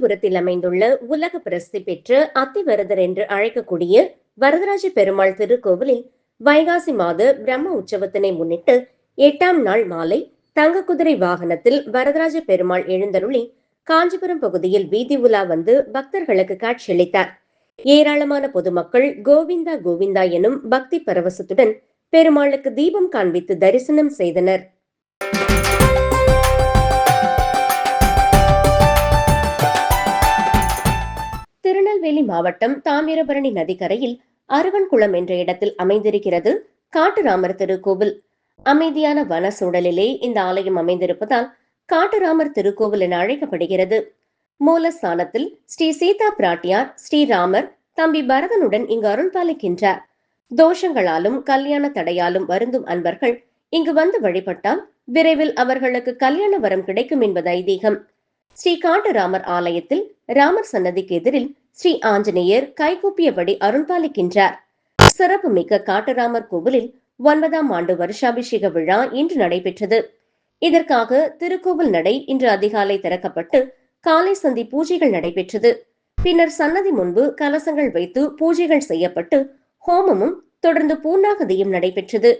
காஞ்சிபுரத்தில் அமைந்துள்ள உலக பிரசித்தி பெற்ற அத்திவரதர் என்று அழைக்கக்கூடிய வரதராஜ பெருமாள் திருக்கோவிலில் வைகாசி மாத பிரம்ம உற்சவத்தினை முன்னிட்டு 8ஆம் நாள் மாலை தங்க குதிரை வாகனத்தில் வரதராஜ பெருமாள் எழுந்தருளி காஞ்சிபுரம் பகுதியில் வீதி உலா வந்து பக்தர்களுக்கு காட்சியளித்தார். ஏராளமான பொதுமக்கள் கோவிந்தா கோவிந்தா எனும் பக்தி பரவசத்துடன் பெருமாளுக்கு தீபம் காண்பித்து தரிசனம் செய்தனர். திருநெல்வேலி மாவட்டம் தாமிரபரணி நதிக்கரையில் அருவன்குளம் என்ற இடத்தில் அமைந்திருக்கிறது காட்டுராமர் திருக்கோவில். அமைதியான வன சூழலிலே இந்த ஆலயம் அமைந்திருப்பதால் காட்டுராமர் திருக்கோவில் என அழைக்கப்படுகிறது. மூலஸ்தானத்தில் ஸ்ரீ சீதா பிராட்டியார் ஸ்ரீராமர் தம்பி பரதனுடன் இங்கு அருள் பாலிக்கின்றார். தோஷங்களாலும் கல்யாண தடையாலும் வருந்தும் அன்பர்கள் இங்கு வந்து வழிபட்டால் விரைவில் அவர்களுக்கு கல்யாண வரம் கிடைக்கும் என்பது ஐதீகம். ஸ்ரீ காட்டுராமர் ஆலயத்தில் ராமர் சன்னதிக்கு எதிரில் ஸ்ரீ ஆஞ்சநேயர் கைகூப்பியபடி அருள் பாலிக்கின்றார். சிறப்பு மிக்க காட்டுராமர் கோவிலில் 9ஆம் ஆண்டு வருஷாபிஷேக விழா இன்று நடைபெற்றது. இதற்காக திருக்கோவில் நடை இன்று அதிகாலை திறக்கப்பட்டு காலை சந்தி பூஜைகள் நடைபெற்றது. பின்னர் சன்னதி முன்பு கலசங்கள் வைத்து பூஜைகள் செய்யப்பட்டு ஹோமமும் தொடர்ந்து பூர்ணாகதியும் நடைபெற்றது.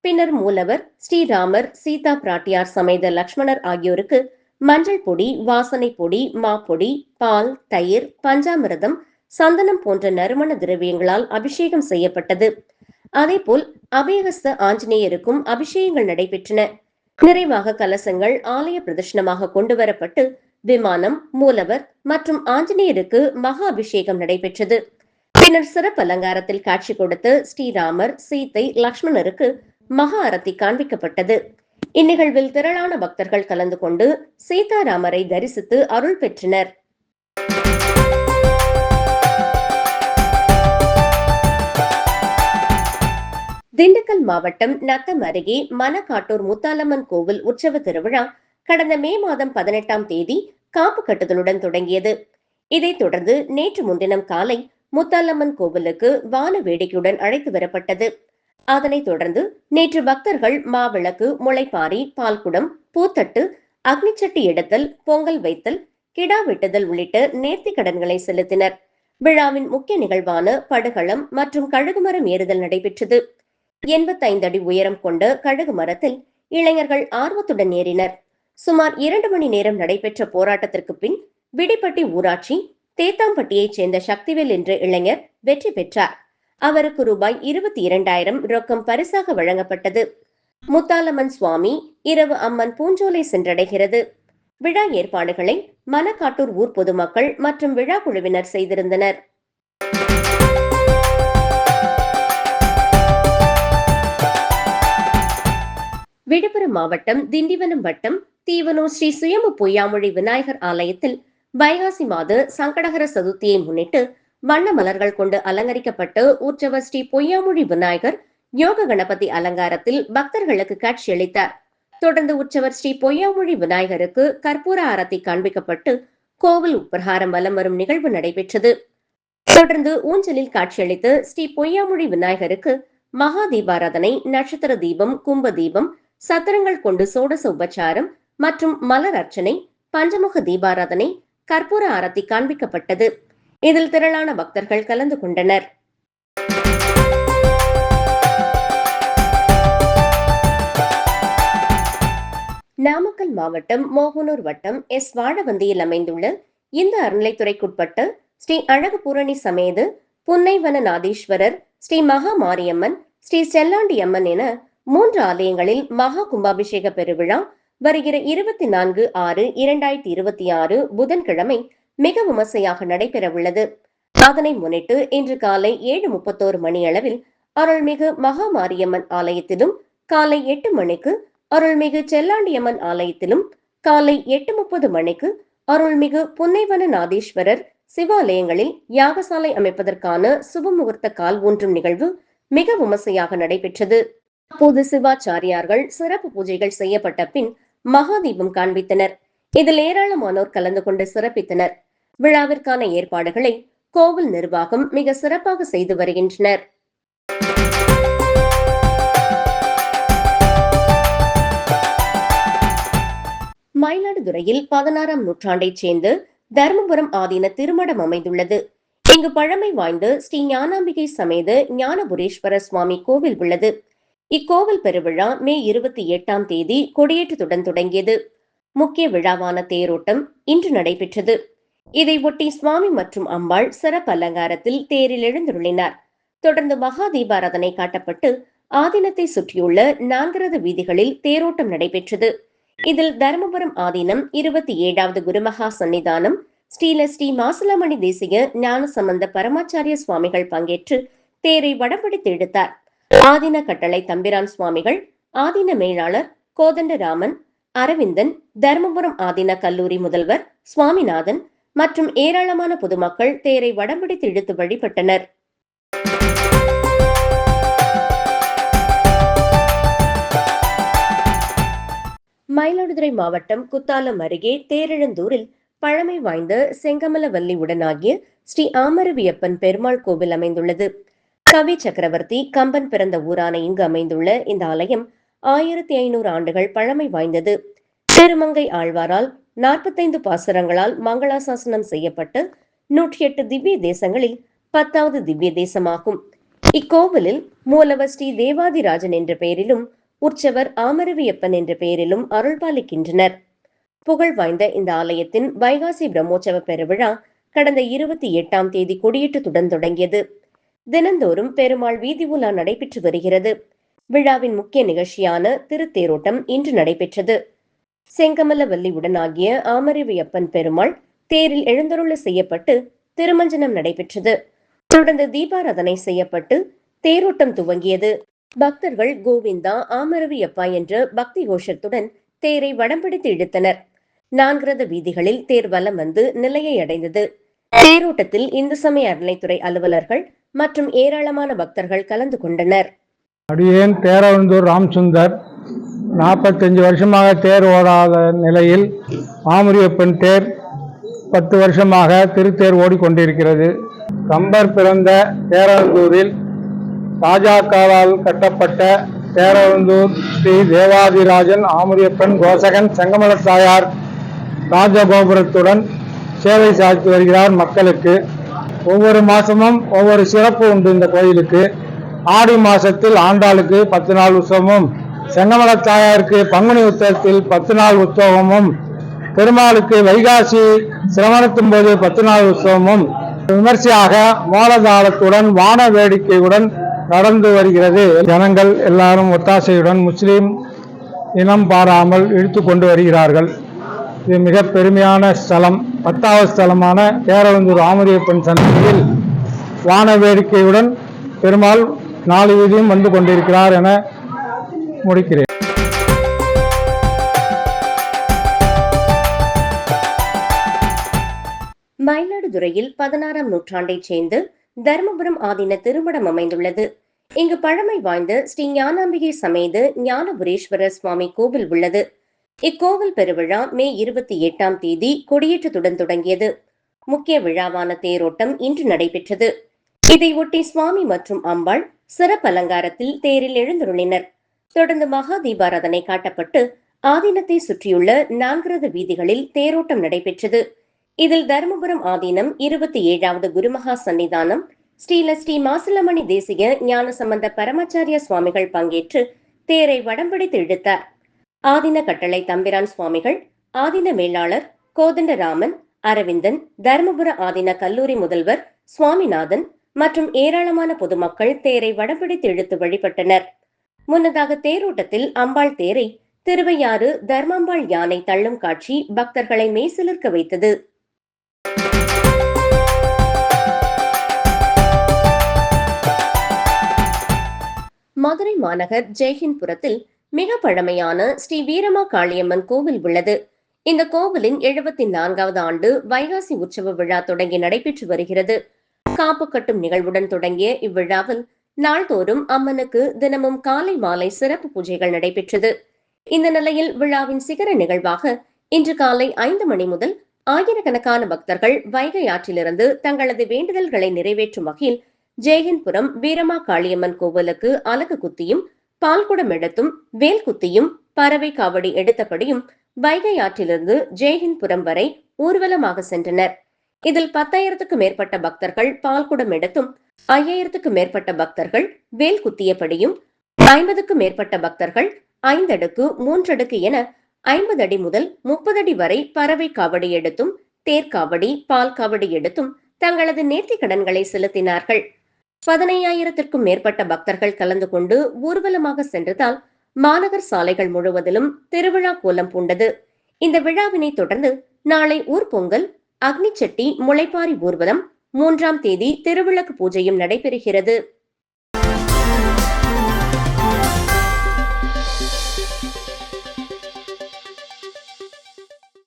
பின்னர் மூலவர் ஸ்ரீராமர் சீதா பிராட்டியார் சமேத லக்ஷ்மணர் ஆகியோருக்கு மஞ்சள் பொடி, வாசனை பொடி, மாப்பொடி, பால், தயிர், பஞ்சாமிரதம், சந்தனம் போன்ற நறுமண திரவியங்களால் அபிஷேகம் செய்யப்பட்டது. அதேபோல் அபயஹஸ்த ஆஞ்சநேயருக்கும் அபிஷேகங்கள் நடைபெற்றன. நிறைவாக கலசங்கள் ஆலய பிரதர்ஷனமாக கொண்டு வரப்பட்டு விமானம், மூலவர் மற்றும் ஆஞ்சநேயருக்கு மகா அபிஷேகம் நடைபெற்றது. பின்னர் சிறப்பு அலங்காரத்தில் காட்சி கொடுத்து ஸ்ரீராமர், சீதை, லக்ஷ்மணருக்கு மகா அரத்தி காண்பிக்கப்பட்டது. இந்நிகழ்வில் திரளான பக்தர்கள் கலந்து கொண்டு சீதாராமரை தரிசித்து அருள் பெற்றனர். திண்டுக்கல் மாவட்டம் நத்தம் அருகே மணக்காட்டூர் முத்தாலம்மன் கோவில் உற்சவ திருவிழா கடந்த மே மாதம் 18ஆம் தேதி காப்பு கட்டுதலுடன் தொடங்கியது. இதைத் தொடர்ந்து நேற்று முன்தினம் காலை முத்தாலம்மன் கோவிலுக்கு வான வேடிக்கையுடன் அழைத்து வரப்பட்டது. அதனைத் தொடர்ந்து நேற்று பக்தர்கள் மாவிளக்கு, முளைப்பாரி, பால்குடம், பூத்தட்டு, அக்னிச்சட்டி எடுத்தல், பொங்கல் வைத்தல், கிடா வெட்டுதல் உள்ளிட்ட நேர்த்தி கடன்களை செலுத்தினர். விழாவின் முக்கிய நிகழ்வான படுகளம் மற்றும் கழுகுமரம் ஏறுதல் நடைபெற்றது. 85 அடி உயரம் கொண்ட கழுகு மரத்தில் இளைஞர்கள் ஆர்வத்துடன் ஏறினர். சுமார் 2 மணி நேரம் நடைபெற்ற போராட்டத்திற்கு பின் விடிப்பட்டி ஊராட்சி தேத்தாம்பட்டியைச் சேர்ந்த சக்திவேல் என்ற இளைஞர் வெற்றி பெற்றார். அவருக்கு ரூபாய் 22,000 ரொக்கம் பரிசாக வழங்கப்பட்டது. முத்தாலம்மன் சுவாமி இரவு அம்மன் பூஞ்சோலை சென்றடைகிறது. விழா ஏற்பாடுகளை மணக்காட்டூர் ஊர் பொதுமக்கள் மற்றும் விழா குழுவினர் செய்திருந்தனர். விழுப்புரம் மாவட்டம் திண்டிவனம் வட்டம் தீவனூர் ஸ்ரீ சுயம்பு பொய்யாமொழி விநாயகர் ஆலயத்தில் வைகாசி மாத சங்கடகர சதுர்த்தியை முன்னிட்டு வண்ண மலர்கள் கொண்டு அலங்கரிக்கப்பட்டு உற்சவர் ஸ்ரீ பொய்யாமொழி விநாயகர் யோக கணபதி அலங்காரத்தில் பக்தர்களுக்கு காட்சியளித்தார். தொடர்ந்து உற்சவர் ஸ்ரீ பொய்யாமொழி விநாயகருக்கு கற்பூர ஆரத்தி காண்பிக்கப்பட்டு கோவில் உட்பிரகாரம் வலம் வரும் நிகழ்வு நடைபெற்றது. தொடர்ந்து ஊஞ்சலில் காட்சியளித்து ஸ்ரீ பொய்யாமொழி விநாயகருக்கு மகா தீபாராதனை, நட்சத்திர தீபம், கும்ப தீபம், சத்திரங்கள் கொண்டு சோடச உபச்சாரம் மற்றும் மலர் அர்ச்சனை, பஞ்சமுக தீபாராதனை, கற்பூர ஆரத்தி காண்பிக்கப்பட்டது. இதில் திரளான பக்தர்கள் கலந்து கொண்டனர். நாமக்கல் மாவட்டம் மோகனூர் வட்டம் எஸ் வாழவந்தியில் அமைந்துள்ள இந்த அறநிலைத்துறைக்குட்பட்ட ஸ்ரீ அழகுபூரணி சமேத புன்னைவனநாதீஸ்வரர், ஸ்ரீ மகா மாரியம்மன், ஸ்ரீ செல்லாண்டி அம்மன் என 3 ஆலயங்களில் மகா கும்பாபிஷேக பெருவிழா வருகிற 24/6/2026 புதன்கிழமை மிக விமர்சையாக நடைபெறவுள்ளது. அதனை முன்னிட்டு இன்று காலை 7:31 மணியளவில் அருள்மிகு மகா மாரியம்மன் ஆலயத்திலும், காலை 8 மணிக்கு அருள்மிகு செல்லாண்டியம்மன் ஆலயத்திலும், காலை 8:30 மணிக்கு அருள்மிகு புன்னைவனநாதீஸ்வரர் சிவாலயங்களில் யாகசாலை அமைப்பதற்கான சுபமுகூர்த்த கால் ஊன்றும் நிகழ்வு மிக விமர்சையாக நடைபெற்றது. அப்போது சிவாச்சாரியார்கள் சிறப்பு பூஜைகள் செய்யப்பட்ட பின் மகாதீபம் காண்பித்தனர். இதில் ஏராளமானோர் கலந்து கொண்டு சிறப்பித்தனர். விழாவிற்கான ஏற்பாடுகளை கோவில் நிர்வாகம் மிக சிறப்பாக செய்து வருகின்றனர். மயிலாடுதுறையில் 16ஆம் நூற்றாண்டைச் சேர்ந்த தர்மபுரம் ஆதீன திருமடம் அமைந்துள்ளது. இங்கு பழமை வாய்ந்த ஸ்ரீ ஞானாம்பிகை சமேத ஞானபுரீஸ்வர சுவாமி கோவில் உள்ளது. இக்கோவில் பெருவிழா மே 28ஆம் தேதி கொடியேற்றத்துடன் தொடங்கியது. முக்கிய விழாவான தேரோட்டம் இன்று நடைபெற்றது. இதை ஒட்டி சுவாமி மற்றும் அம்பாள் சிறப்பு அலங்காரத்தில் தேரில் எழுந்தருளினார். தொடர்ந்து மகா தீபாராதனை காட்டப்பட்டு ஆதீனத்தை சுற்றியுள்ள 4 ரத வீதிகளில் தேரோட்டம் நடைபெற்றது. இதில் தருமபுரம் ஆதீனம் 27வது குருமகா சன்னிதானம் ஸ்ரீ மாசிலாமணி தேசிக ஞானசம்பந்த பரமாச்சாரிய சுவாமிகள் பங்கேற்று தேரை வடம்பிடித்து இழுத்தார். ஆதீன கட்டளை தம்பிரான் சுவாமிகள், ஆதீன மேலாளர் கோதண்டராமன், அரவிந்தன், தர்மபுரம் ஆதீன கல்லூரி முதல்வர் சுவாமிநாதன் மற்றும் ஏராளமான பொதுமக்கள் தேரை வடம்பிடித்து இழுத்து வழிபட்டனர். மயிலாடுதுறை மாவட்டம் குத்தாலம் அருகே தேரெழுந்தூரில் பழமை வாய்ந்த செங்கமலவல்லி உடனாகிய ஸ்ரீ ஆமரவியப்பன் பெருமாள் கோவில் அமைந்துள்ளது. கவி சக்கரவர்த்தி கம்பன் பிறந்த ஊரான இங்கு அமைந்துள்ள இந்த ஆலயம் 1500 ஆண்டுகள் பழமை வாய்ந்தது. திருமங்கை ஆழ்வாரால் 45 பாசுரங்களால் மங்களாசாசனம் செய்யப்பட்டு 108 திவ்ய தேசங்களில் 10வது திவ்ய தேசமாகும். இக்கோவிலில் மூலவர் ஸ்ரீ தேவாதிராஜன் என்ற பெயரிலும் உற்சவர் ஆமரவியப்பன் என்ற பெயரிலும் அருள்பாலிக்கின்றனர். புகழ் வாய்ந்த இந்த ஆலயத்தின் வைகாசி பிரம்மோற்சவ பெருவிழா கடந்த 28ஆம் தேதி கொடியேற்றத்துடன் தொடங்கியது. தினந்தோறும் பெருமாள் வீதி உலா நடைபெற்று வருகிறது. விழாவின் முக்கிய நிகழ்ச்சியான திருத்தேரோட்டம் இன்று நடைபெற்றது. செங்கமலவல்லி உடனாகிய ஆமரவியப்பன் பெருமாள் தேரில் எழுந்தருள செய்யப்பட்டு திருமஞ்சனம் நடைபெற்றது. தொடர்ந்து தீபாராதனை செய்யப்பட்டு தேரோட்டம் துவங்கியது. பக்தர்கள் கோவிந்தா ஆமரவியப்பா என்ற பக்தி கோஷத்துடன் தேரை வடம்பிடித்து இழுத்தனர். 4 ரத வீதிகளில் தேர் வலம் வந்து நிலையை அடைந்தது. தேரோட்டத்தில் இந்து சமய அறநிலைத்துறை அலுவலர்கள் மற்றும் ஏராளமான பக்தர்கள் கலந்து கொண்டனர். அடியேன் தேரெழுந்தூர் ராம்சுந்தர். 45 வருஷமாக தேர் ஓடாத நிலையில் ஆமரவியப்பன் தேர் 10 வருஷமாக திருத்தேர் ஓடிக்கொண்டிருக்கிறது. கம்பர் பிறந்த தேரெழுந்தூரில் ராஜாக்காவால் கட்டப்பட்ட தேரெழுந்தூர் ஸ்ரீ தேவாதிராஜன் ஆமரவியப்பன் கோசகன் செங்கமலத்தாயார் ராஜகோபுரத்துடன் சேவை சாதித்து வருகிறார் மக்களுக்கு. ஒவ்வொரு மாசமும் ஒவ்வொரு சிறப்பு உண்டு இந்த கோயிலுக்கு. ஆடி மாசத்தில் ஆண்டாளுக்கு 10 நாள் உற்சவமும், செங்கமலத்தாயாருக்கு பங்குனி உற்சவத்தில் 10 நாள் உற்சவமும், பெருமாளுக்கு வைகாசி சிரவணத்தின் போது 10 நாள் உற்சவமும் விமர்சையாக மோளதாளத்துடன் வான வேடிக்கையுடன் நடந்து வருகிறது. ஜனங்கள் எல்லாரும் ஒத்தாசையுடன் முஸ்லீம் இனம் பாராமல் இழுத்து கொண்டு வருகிறார்கள். இது மிக பெருமையான ஸ்தலம். 10வது ஸ்தலமான தேரெழுந்தூர் ஆமரவியப்பன் சன்னதியில் வான வேடிக்கையுடன் பெருமாள் 4 வீதியும் வந்து கொண்டிருக்கிறார் என முடிக்கிறேன். மயிலாடுதுறையில் 16ஆம் நூற்றாண்டைச் சேர்ந்து தர்மபுரம் ஆதீன திருமடம் அமைந்துள்ளது. இங்கு பழமை வாய்ந்த ஸ்ரீ ஞானாம்பிகை சமேத ஞானபுரீஸ்வரர் சுவாமி கோவில் உள்ளது. இக்கோவில் பெருவிழா மே 28ஆம் தேதி கொடியேற்றத்துடன் தொடங்கியது. முக்கிய விழாவான தேரோட்டம் இன்று நடைபெற்றது. இதை ஒட்டி சுவாமி மற்றும் அம்பாள் சிறப்பு அலங்காரத்தில் தேரில் எழுந்தருளினர். தொடர்ந்து மகா தீபாராதனை காட்டப்பட்டு ஆதீனத்தை சுற்றியுள்ள 4 ரத வீதிகளில் தேரோட்டம் நடைபெற்றது. இதில் தருமபுரம் ஆதீனம் 27வது குருமகா சன்னிதானம் ஸ்ரீ மாசிலாமணி தேசிக ஞானசம்பந்த பரமாச்சாரிய சுவாமிகள் பங்கேற்று தேரை வடம்பிடித்து இழுத்தார். ஆதீன கட்டளை தம்பிரான் சுவாமிகள், ஆதீன மேலாளர் கோதண்டராமன், அரவிந்தன், தர்மபுர ஆதீன கல்லூரி முதல்வர் சுவாமிநாதன் மற்றும் ஏராளமான பொதுமக்கள் தேரை வடம்பிடித்து இழுத்து வழிபட்டனர். முன்னதாக தேரோட்டத்தில் அம்பாள் தேரை திருவையாறு தர்மாம்பாள் யானை தள்ளும் காட்சி பக்தர்களை மெய்சிலிர்க்க வைத்தது. மதுரை மாநகர் ஜெய்ஹிந்த்புரத்தில் மிக பழமையான ஸ்ரீ வீரமா காளியம்மன் கோவில் உள்ளது. இந்த கோவிலின் 74வது ஆண்டு வைகாசி உற்சவ விழா தொடங்கி நடைபெற்று வருகிறது. காப்பு கட்டும் நிகழ்வுடன் தொடங்கிய இவ்விழாவில் நாள்தோறும் அம்மனுக்கு தினமும் காலை மாலை சிறப்பு பூஜைகள் நடைபெற்றது. இந்த நிலையில் விழாவின் சிகர நிகழ்வாக இன்று காலை 5 மணி முதல் ஆயிரக்கணக்கான பக்தர்கள் வைகை ஆற்றிலிருந்து தங்களது வேண்டுதல்களை நிறைவேற்றும் வகையில் ஜெய்ஹிந்த்புரம் வீரமா காளியம்மன் கோவிலுக்கு அலகு குத்தியும், பால்குடம் எடுத்தும், வேல் குத்தியும், பறவை காவடி எடுத்தபடியும் வைகை ஆற்றிலிருந்து ஜெயஹிந்த்புரம் வரை ஊர்வலமாக சென்றனர். இதில் 10,000க்கும் மேற்பட்ட பக்தர்கள் பால்குடம் எடுத்தும், 5,000க்கும் மேற்பட்ட பக்தர்கள் வேல் குத்தியபடியும், 50க்கும் மேற்பட்ட பக்தர்கள் 5 அடுக்கு 3 அடுக்கு என 50 அடி முதல் 30 அடி வரை பறவை காவடி எடுத்தும், தேர்காவடி, பால் காவடி எடுத்தும் தங்களது நேர்த்திக் கடன்களை செலுத்தினார்கள். 15,000த்திற்கும் மேற்பட்ட பக்தர்கள் கலந்து கொண்டு ஊர்வலமாக சென்றதால் மாநகர் சாலைகள் முழுவதிலும் திருவிழா கோலம் பூண்டது. இந்த விழாவினை தொடர்ந்து நாளை ஊர்பொங்கல், அக்னிச்சட்டி, முளைப்பாரி ஊர்வலம், 3ஆம் தேதி திருவிளக்கு பூஜையும் நடைபெறுகிறது.